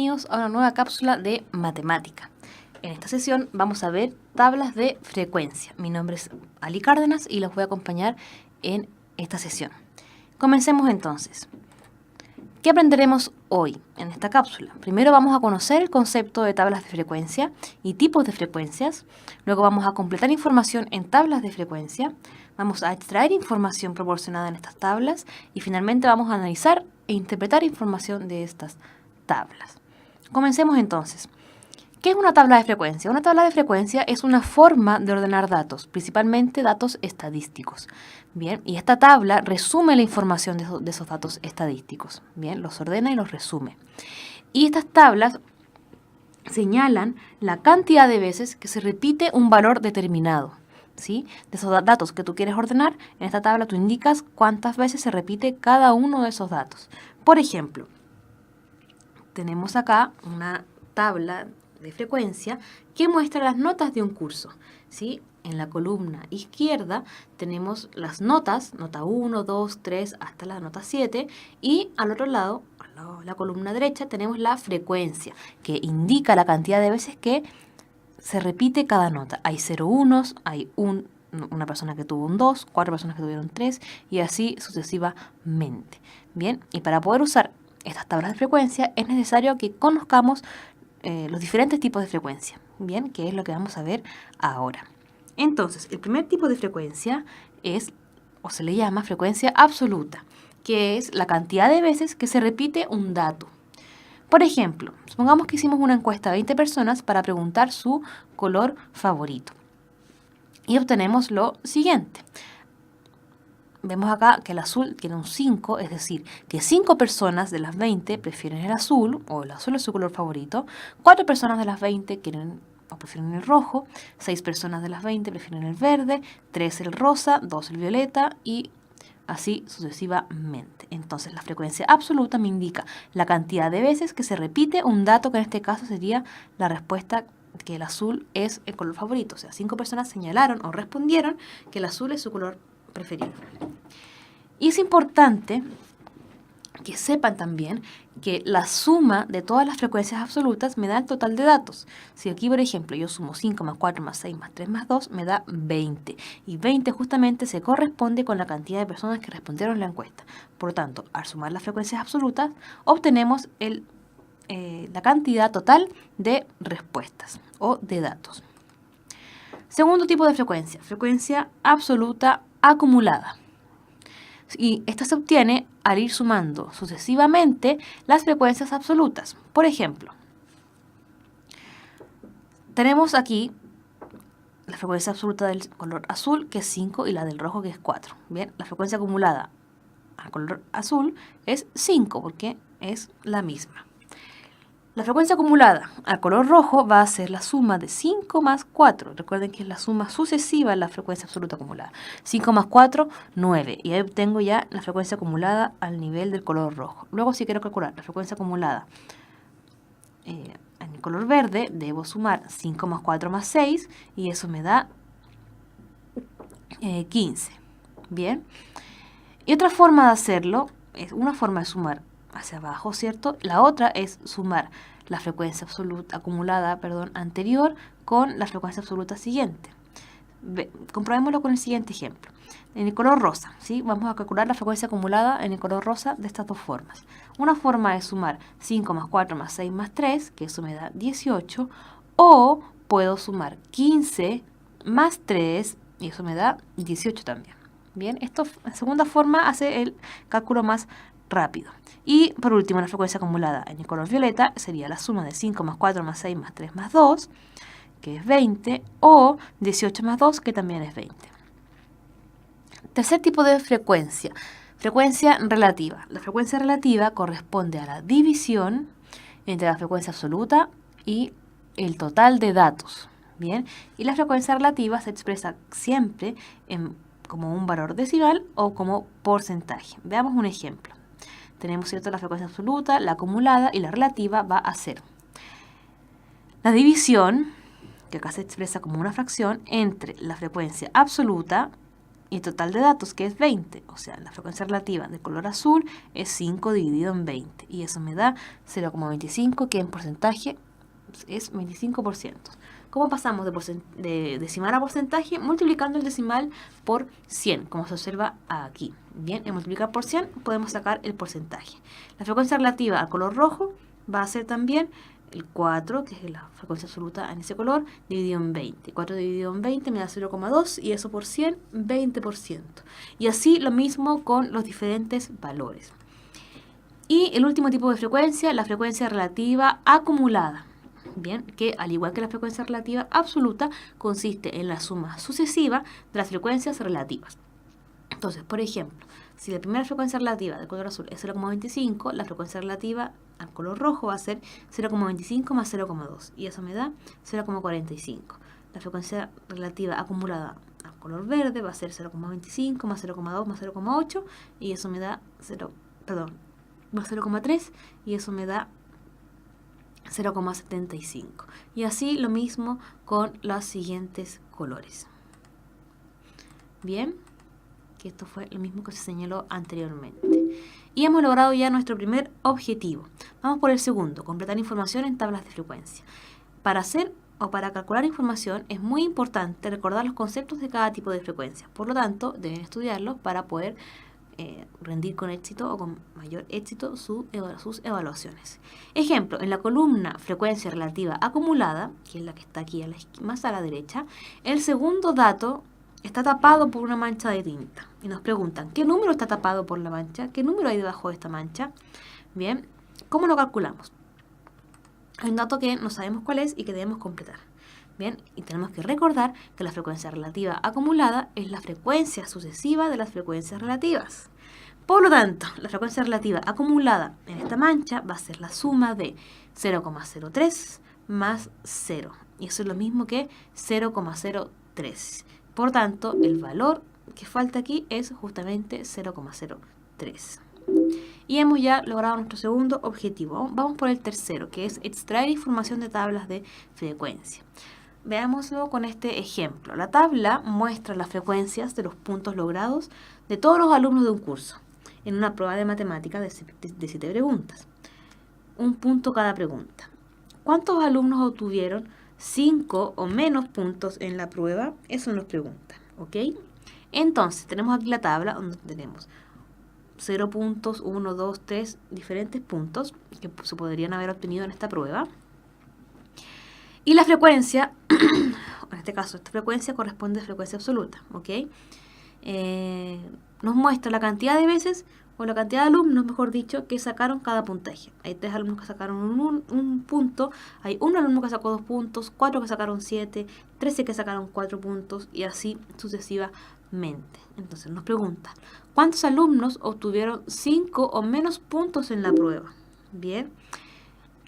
bienvenidos a una nueva cápsula de matemática. En esta sesión vamos a ver tablas de frecuencia. Mi nombre es Ali Cárdenas y los voy a acompañar en esta sesión. Comencemos entonces. ¿Qué aprenderemos hoy en esta cápsula? Primero vamos a conocer el concepto de tablas de frecuencia y tipos de frecuencias. Luego vamos a completar información en tablas de frecuencia. Vamos a extraer información proporcionada en estas tablas y finalmente vamos a analizar e interpretar información de estas tablas. Comencemos entonces. ¿Qué es una tabla de frecuencia? Una tabla de frecuencia es una forma de ordenar datos, principalmente datos estadísticos. Bien, y esta tabla resume la información de esos datos estadísticos. Bien, los ordena y los resume. Y estas tablas señalan la cantidad de veces que se repite un valor determinado. ¿Sí? De esos datos que tú quieres ordenar, en esta tabla tú indicas cuántas veces se repite cada uno de esos datos. Por ejemplo, tenemos acá una tabla de frecuencia que muestra las notas de un curso. ¿Sí? En la columna izquierda tenemos las notas, nota 1, 2, 3, hasta la nota 7, y al otro lado, la columna derecha, tenemos la frecuencia, que indica la cantidad de veces que se repite cada nota. Hay 0 unos, hay una persona que tuvo un 2, 4 personas que tuvieron 3 y así sucesivamente. Bien, y para poder usar estas tablas de frecuencia es necesario que conozcamos los diferentes tipos de frecuencia. Bien, que es lo que vamos a ver ahora. Entonces, el primer tipo de frecuencia es, o se le llama frecuencia absoluta, que es la cantidad de veces que se repite un dato. Por ejemplo, supongamos que hicimos una encuesta a 20 personas para preguntar su color favorito. Y obtenemos lo siguiente. Vemos acá que el azul tiene un 5, es decir, que 5 personas de las 20 prefieren el azul, o el azul es su color favorito. 4 personas de las 20 quieren o prefieren el rojo. 6 personas de las 20 prefieren el verde. 3 el rosa, 2 el violeta y así sucesivamente. Entonces la frecuencia absoluta me indica la cantidad de veces que se repite un dato, que en este caso sería la respuesta que el azul es el color favorito. O sea, 5 personas señalaron o respondieron que el azul es su color preferido. Y es importante que sepan también que la suma de todas las frecuencias absolutas me da el total de datos. Si aquí, por ejemplo, yo sumo 5 más 4 más 6 más 3 más 2, me da 20. Y 20 justamente se corresponde con la cantidad de personas que respondieron la encuesta. Por lo tanto, al sumar las frecuencias absolutas, obtenemos la cantidad total de respuestas o de datos. Segundo tipo de frecuencia, frecuencia absoluta acumulada. Y esta se obtiene al ir sumando sucesivamente las frecuencias absolutas. Por ejemplo, tenemos aquí la frecuencia absoluta del color azul, que es 5, y la del rojo, que es 4. Bien, la frecuencia acumulada al color azul es 5, porque es la misma. La frecuencia acumulada al color rojo va a ser la suma de 5 más 4. Recuerden que es la suma sucesiva en la frecuencia absoluta acumulada. 5 más 4, 9. Y ahí obtengo ya la frecuencia acumulada al nivel del color rojo. Luego, si quiero calcular la frecuencia acumulada en el color verde, debo sumar 5 más 4 más 6. Y eso me da 15. Bien. Y otra forma de hacerlo, es una forma de sumar hacia abajo, ¿cierto? La otra es sumar la frecuencia absoluta acumulada, anterior con la frecuencia absoluta siguiente. Comprobémoslo con el siguiente ejemplo. En el color rosa, ¿sí? Vamos a calcular la frecuencia acumulada en el color rosa de estas dos formas. Una forma es sumar 5 más 4 más 6 más 3, que eso me da 18, o puedo sumar 15 más 3, y eso me da 18 también. Bien, esto en segunda forma hace el cálculo más rápido. Y por último, la frecuencia acumulada en el color violeta sería la suma de 5 más 4 más 6 más 3 más 2, que es 20, o 18 más 2, que también es 20. Tercer tipo de frecuencia, frecuencia relativa. La frecuencia relativa corresponde a la división entre la frecuencia absoluta y el total de datos. Bien, y la frecuencia relativa se expresa siempre como un valor decimal o como porcentaje. Veamos un ejemplo. Tenemos, ¿cierto?, la frecuencia absoluta, la acumulada, y la relativa va a ser la división, que acá se expresa como una fracción, entre la frecuencia absoluta y el total de datos, que es 20. O sea, la frecuencia relativa de color azul es 5 dividido en 20. Y eso me da 0,25, que en porcentaje es 25%. ¿Cómo pasamos de decimal a porcentaje? Multiplicando el decimal por 100, como se observa aquí. Bien, en multiplicar por 100 podemos sacar el porcentaje. La frecuencia relativa al color rojo va a ser también el 4, que es la frecuencia absoluta en ese color, dividido en 20. 4 dividido en 20 me da 0,2 y eso por 100, 20%. Y así lo mismo con los diferentes valores. Y el último tipo de frecuencia, la frecuencia relativa acumulada. Bien, que al igual que la frecuencia relativa absoluta, consiste en la suma sucesiva de las frecuencias relativas. Entonces, por ejemplo, si la primera frecuencia relativa del color azul es 0,25, la frecuencia relativa al color rojo va a ser 0,25 más 0,2 y eso me da 0,45. La frecuencia relativa acumulada al color verde va a ser 0,25 más 0,2 más 0,8 y eso me da 0,3 y eso me da 0,75. Y así lo mismo con los siguientes colores. Bien, que esto fue lo mismo que se señaló anteriormente. Y hemos logrado ya nuestro primer objetivo. Vamos por el segundo, completar información en tablas de frecuencia. Para calcular información es muy importante recordar los conceptos de cada tipo de frecuencia. Por lo tanto, deben estudiarlos para poder rendir con éxito o con mayor éxito sus evaluaciones. Ejemplo, en la columna frecuencia relativa acumulada, que es la que está aquí más a la derecha, el segundo dato está tapado por una mancha de tinta. Y nos preguntan, ¿qué número está tapado por la mancha? ¿Qué número hay debajo de esta mancha? Bien, ¿cómo lo calculamos? Hay un dato que no sabemos cuál es y que debemos completar. Bien, y tenemos que recordar que la frecuencia relativa acumulada es la frecuencia sucesiva de las frecuencias relativas. Por lo tanto, la frecuencia relativa acumulada en esta mancha va a ser la suma de 0,03 más 0. Y eso es lo mismo que 0,03. Por tanto, el valor que falta aquí es justamente 0,03. Y hemos ya logrado nuestro segundo objetivo. Vamos por el tercero, que es extraer información de tablas de frecuencia. Veámoslo con este ejemplo. La tabla muestra las frecuencias de los puntos logrados de todos los alumnos de un curso en una prueba de matemática de 7 preguntas. Un punto cada pregunta. ¿Cuántos alumnos obtuvieron 5 o menos puntos en la prueba? Eso nos pregunta, ¿ok? Entonces, tenemos aquí la tabla donde tenemos 0 puntos, 1, 2, 3 diferentes puntos que se podrían haber obtenido en esta prueba. Y la frecuencia, en este caso, esta frecuencia corresponde a frecuencia absoluta, ¿ok? Nos muestra la cantidad de veces, o la cantidad de alumnos, mejor dicho, que sacaron cada puntaje. Hay 3 alumnos que sacaron un punto, hay un alumno que sacó 2 puntos, 4 que sacaron 7, 13 que sacaron 4 puntos, y así sucesivamente. Entonces nos pregunta, ¿cuántos alumnos obtuvieron 5 o menos puntos en la prueba? Bien.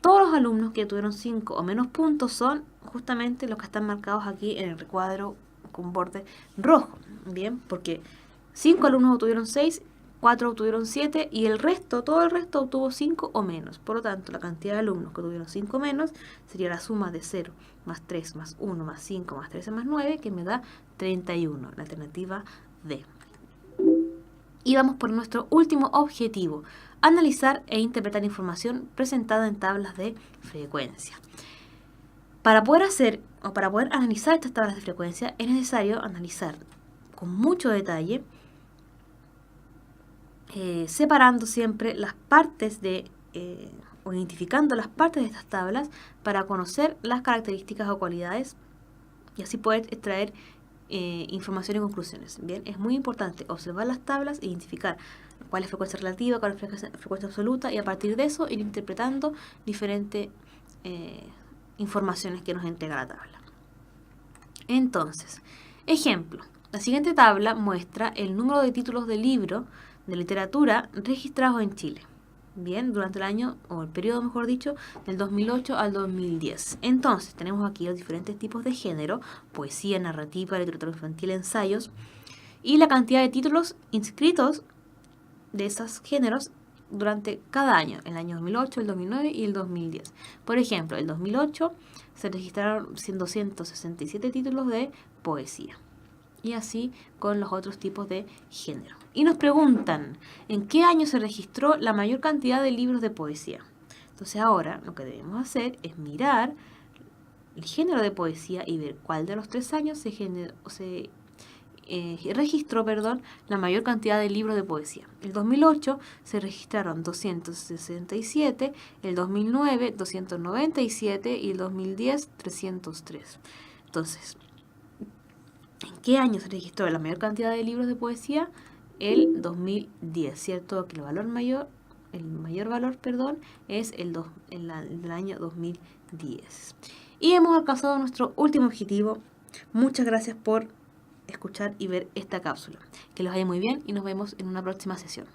Todos los alumnos que tuvieron 5 o menos puntos son justamente los que están marcados aquí en el recuadro con borde rojo. Bien, porque 5 alumnos obtuvieron 6, 4 obtuvieron 7 y todo el resto obtuvo 5 o menos. Por lo tanto, la cantidad de alumnos que tuvieron 5 o menos sería la suma de 0 más 3 más 1 más 5 más 13 más 9, que me da 31, la alternativa D. Y vamos por nuestro último objetivo, analizar e interpretar información presentada en tablas de frecuencia. Para poder analizar estas tablas de frecuencia es necesario analizar con mucho detalle, separando siempre las partes o identificando las partes de estas tablas para conocer las características o cualidades y así poder extraer información y conclusiones. Bien, es muy importante observar las tablas, identificar cuál es frecuencia relativa, cuál es frecuencia absoluta y a partir de eso ir interpretando diferentes informaciones que nos entrega la tabla. Entonces, ejemplo, la siguiente tabla muestra el número de títulos de libro de literatura registrados en Chile. Bien, durante el año, o el periodo mejor dicho, del 2008 al 2010. Entonces, tenemos aquí los diferentes tipos de género, poesía, narrativa, literatura infantil, ensayos, y la cantidad de títulos inscritos de esos géneros durante cada año, el año 2008, el 2009 y el 2010. Por ejemplo, el 2008 se registraron 267 títulos de poesía. Y así con los otros tipos de género. Y nos preguntan, ¿en qué año se registró la mayor cantidad de libros de poesía? Entonces ahora lo que debemos hacer es mirar el género de poesía y ver cuál de los 3 años registró, la mayor cantidad de libros de poesía. El 2008 se registraron 267, el 2009 297 y el 2010 303. Entonces, ¿en qué año se registró la mayor cantidad de libros de poesía? El 2010, ¿cierto? Que el mayor valor, es el año 2010. Y hemos alcanzado nuestro último objetivo. Muchas gracias por escuchar y ver esta cápsula. Que los vaya muy bien y nos vemos en una próxima sesión.